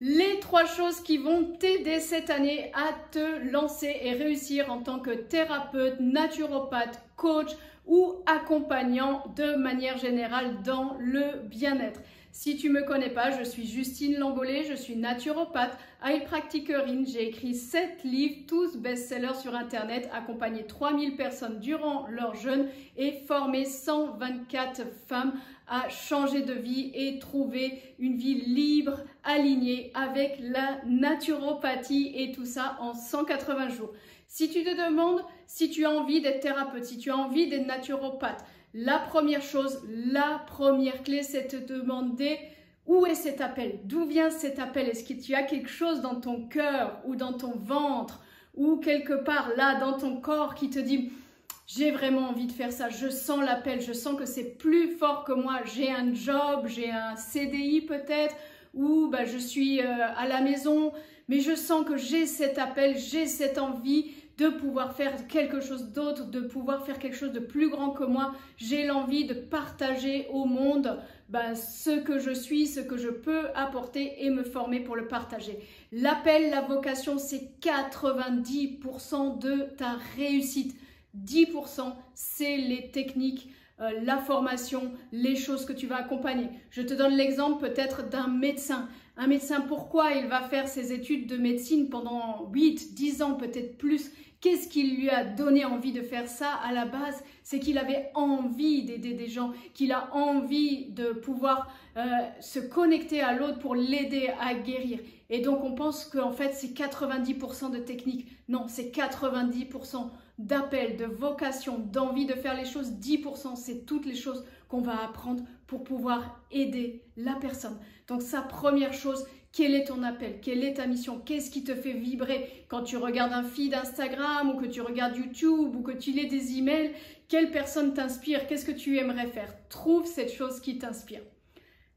Les 3 choses qui vont t'aider cette année à te lancer et réussir en tant que thérapeute, naturopathe, coach ou accompagnant de manière générale dans le bien-être. Si tu ne me connais pas, je suis Justine Langollet, je suis naturopathe, heilpraktikerin. J'ai écrit 7 livres, tous best-sellers sur Internet, accompagné 3000 personnes durant leur jeûne et formé 124 femmes à changer de vie et trouver une vie libre, alignée avec la naturopathie et tout ça en 180 jours. Si tu te demandes si tu as envie d'être thérapeute, si tu as envie d'être naturopathe, la première chose, la première clé, c'est de te demander où est cet appel, d'où vient cet appel. Est-ce que tu as quelque chose dans ton cœur ou dans ton ventre ou quelque part là dans ton corps qui te dit j'ai vraiment envie de faire ça, je sens l'appel, je sens que c'est plus fort que moi, j'ai un job, j'ai un CDI peut-être, ou je suis à la maison, mais je sens que j'ai cet appel, j'ai cette envie de pouvoir faire quelque chose d'autre, de pouvoir faire quelque chose de plus grand que moi. J'ai l'envie de partager au monde ce que je suis, ce que je peux apporter et me former pour le partager. L'appel, la vocation, c'est 90% de ta réussite. 10%, c'est les techniques, la formation, les choses que tu vas accompagner. Je te donne l'exemple peut-être d'un médecin. Un médecin, pourquoi il va faire ses études de médecine pendant 8, 10 ans, peut-être plus? Qu'est-ce qui lui a donné envie de faire ça à la base? C'est qu'il avait envie d'aider des gens, qu'il a envie de pouvoir se connecter à l'autre pour l'aider à guérir. Et donc on pense qu'en fait c'est 90% de technique. Non, c'est 90% d'appel, de vocation, d'envie de faire les choses. 10%, c'est toutes les choses qu'on va apprendre pour pouvoir aider la personne. Donc sa première chose, quel est ton appel? Quelle est ta mission? Qu'est-ce qui te fait vibrer quand tu regardes un feed Instagram ou que tu regardes YouTube ou que tu lis des emails? Quelle personne t'inspire? Qu'est-ce que tu aimerais faire? Trouve cette chose qui t'inspire.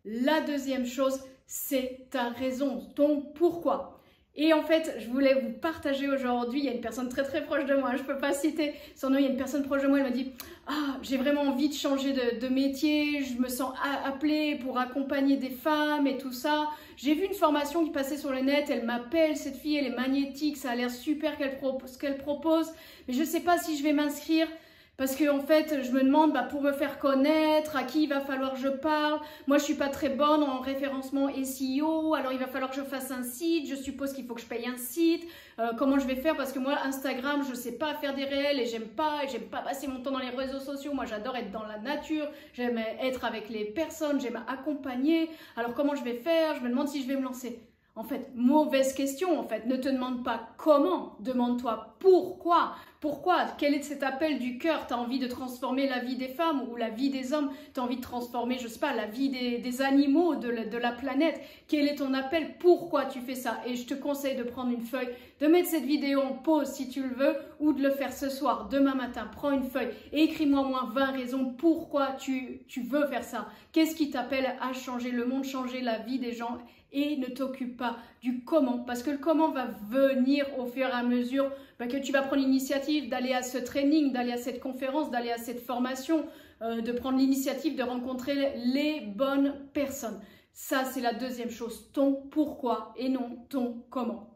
La deuxième chose, c'est ta raison, ton pourquoi. Et en fait, je voulais vous partager aujourd'hui, il y a une personne très très proche de moi, je ne peux pas citer son nom, il y a une personne proche de moi, elle m'a dit « Ah, j'ai vraiment envie de changer de métier, je me sens appelée pour accompagner des femmes et tout ça. J'ai vu une formation qui passait sur le net, elle m'appelle, cette fille, elle est magnétique, ça a l'air super ce qu'elle propose, mais je ne sais pas si je vais m'inscrire. » Parce que en fait, je me demande pour me faire connaître, à qui il va falloir que je parle. Moi, je suis pas très bonne en référencement SEO, alors il va falloir que je fasse un site. Je suppose qu'il faut que je paye un site. Comment je vais faire? Parce que moi, Instagram, je sais pas faire des réels et j'aime pas passer mon temps dans les réseaux sociaux. Moi, j'adore être dans la nature, j'aime être avec les personnes, j'aime accompagner. Alors comment je vais faire? Je me demande si je vais me lancer. En fait, mauvaise question, en fait. Ne te demande pas comment, demande-toi pourquoi. Pourquoi? Quel est cet appel du cœur? Tu as envie de transformer la vie des femmes ou la vie des hommes? Tu as envie de transformer, je sais pas, la vie des animaux, de la planète? Quel est ton appel? Pourquoi tu fais ça? Et je te conseille de prendre une feuille, de mettre cette vidéo en pause si tu le veux ou de le faire ce soir, demain matin. Prends une feuille et écris-moi au moins 20 raisons pourquoi tu veux faire ça. Qu'est-ce qui t'appelle à changer le monde, changer la vie des gens? Et ne t'occupe pas du comment, parce que le comment va venir au fur et à mesure que tu vas prendre l'initiative d'aller à ce training, d'aller à cette conférence, d'aller à cette formation, de prendre l'initiative de rencontrer les bonnes personnes. Ça, c'est la deuxième chose, ton pourquoi et non ton comment.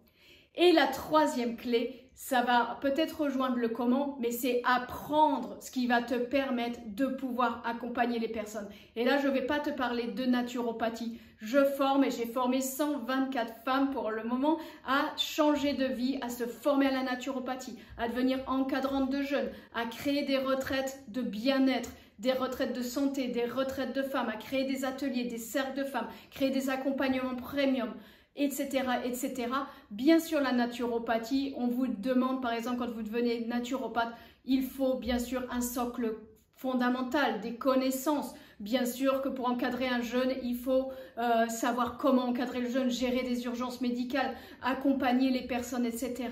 Et la troisième clé, ça va peut-être rejoindre le comment, mais c'est apprendre ce qui va te permettre de pouvoir accompagner les personnes. Et là, je ne vais pas te parler de naturopathie. Je forme et j'ai formé 124 femmes pour le moment à changer de vie, à se former à la naturopathie, à devenir encadrante de jeunes, à créer des retraites de bien-être, des retraites de santé, des retraites de femmes, à créer des ateliers, des cercles de femmes, créer des accompagnements premium, etc., etc. Bien sûr, la naturopathie, on vous demande, par exemple, quand vous devenez naturopathe, il faut bien sûr un socle fondamental, des connaissances. Bien sûr que pour encadrer un jeune, il faut savoir comment encadrer le jeune, gérer des urgences médicales, accompagner les personnes, etc.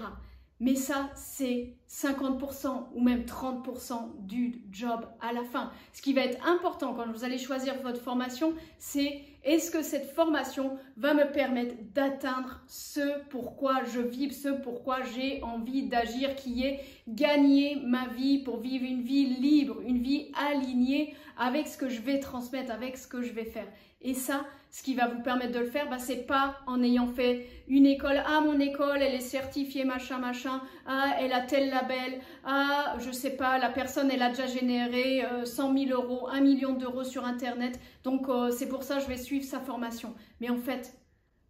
Mais ça, c'est 50% ou même 30% du job à la fin. Ce qui va être important quand vous allez choisir votre formation, c'est est-ce que cette formation va me permettre d'atteindre ce pourquoi je vibre, ce pourquoi j'ai envie d'agir, qui est gagner ma vie pour vivre une vie libre, une vie alignée avec ce que je vais transmettre, avec ce que je vais faire. Et ça, ce qui va vous permettre de le faire, c'est pas en ayant fait une école. Ah, mon école, elle est certifiée, machin, machin. Ah, elle a tel label. Ah, je sais pas, la personne, elle a déjà généré 100 000 euros, 1 million d'euros sur Internet. Donc, c'est pour ça que je vais suivre sa formation. Mais en fait,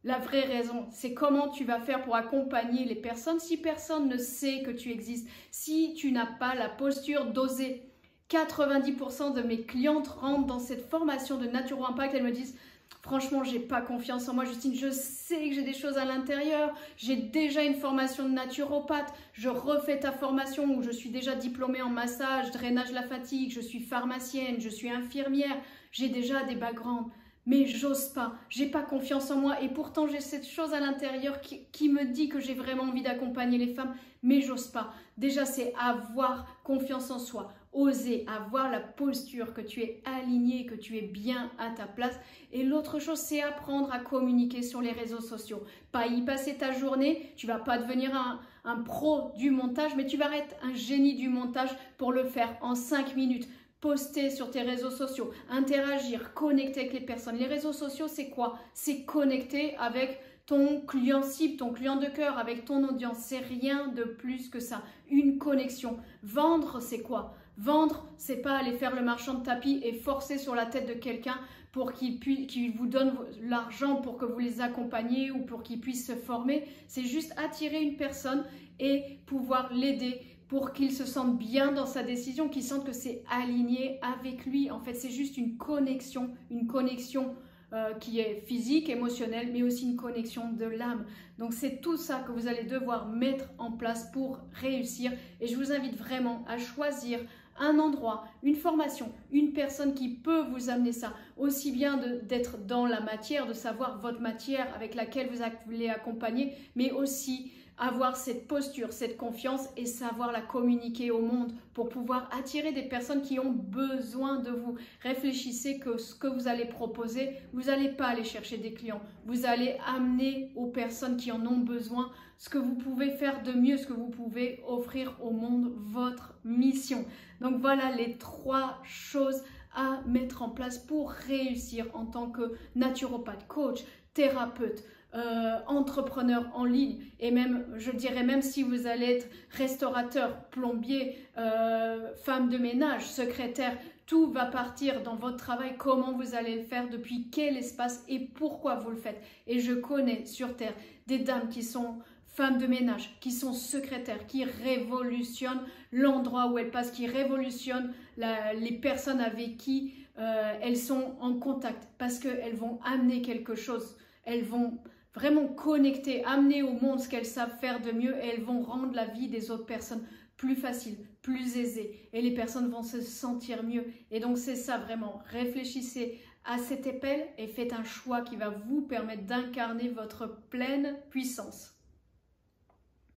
la vraie raison, c'est comment tu vas faire pour accompagner les personnes si personne ne sait que tu existes, si tu n'as pas la posture d'oser. 90% de mes clientes rentrent dans cette formation de Naturo Impact, elles me disent « Franchement, j'ai pas confiance en moi, Justine, je sais que j'ai des choses à l'intérieur, j'ai déjà une formation de naturopathe, je refais ta formation où je suis déjà diplômée en massage, drainage de la fatigue, je suis pharmacienne, je suis infirmière, j'ai déjà des backgrounds. » Mais j'ose pas, j'ai pas confiance en moi et pourtant j'ai cette chose à l'intérieur qui me dit que j'ai vraiment envie d'accompagner les femmes, mais j'ose pas. Déjà, c'est avoir confiance en soi, oser, avoir la posture, que tu es aligné, que tu es bien à ta place. Et l'autre chose, c'est apprendre à communiquer sur les réseaux sociaux. Pas y passer ta journée, tu vas pas devenir un pro du montage, mais tu vas être un génie du montage pour le faire en 5 minutes. Poster sur tes réseaux sociaux, interagir, connecter avec les personnes. Les réseaux sociaux, c'est quoi? C'est connecter avec ton client cible, ton client de cœur, avec ton audience. C'est rien de plus que ça. Une connexion. Vendre, c'est quoi? Vendre, c'est pas aller faire le marchand de tapis et forcer sur la tête de quelqu'un pour qu'il vous donne l'argent pour que vous les accompagniez ou pour qu'il puisse se former. C'est juste attirer une personne et pouvoir l'aider pour qu'il se sente bien dans sa décision, qu'il sente que c'est aligné avec lui. En fait, c'est juste une connexion qui est physique, émotionnelle, mais aussi une connexion de l'âme. Donc, c'est tout ça que vous allez devoir mettre en place pour réussir. Et je vous invite vraiment à choisir un endroit, une formation, une personne qui peut vous amener ça. Aussi bien d'être dans la matière, de savoir votre matière avec laquelle vous allez accompagner, mais aussi avoir cette posture, cette confiance et savoir la communiquer au monde pour pouvoir attirer des personnes qui ont besoin de vous. Réfléchissez que ce que vous allez proposer, vous n'allez pas aller chercher des clients. Vous allez amener aux personnes qui en ont besoin ce que vous pouvez faire de mieux, ce que vous pouvez offrir au monde, votre mission. Donc voilà les 3 choses à mettre en place pour réussir en tant que naturopathe, coach, thérapeute, entrepreneur en ligne et même, je dirais même si vous allez être restaurateur, plombier, femme de ménage, secrétaire, tout va partir dans votre travail, comment vous allez le faire, depuis quel espace et pourquoi vous le faites. Et je connais sur Terre des dames qui sont femmes de ménage, qui sont secrétaires, qui révolutionnent l'endroit où elles passent, qui révolutionnent les personnes avec qui elles sont en contact parce qu'elles vont amener quelque chose, elles vont vraiment connecter, amener au monde ce qu'elles savent faire de mieux et elles vont rendre la vie des autres personnes plus facile, plus aisée et les personnes vont se sentir mieux. Et donc c'est ça vraiment, réfléchissez à cet appel et faites un choix qui va vous permettre d'incarner votre pleine puissance.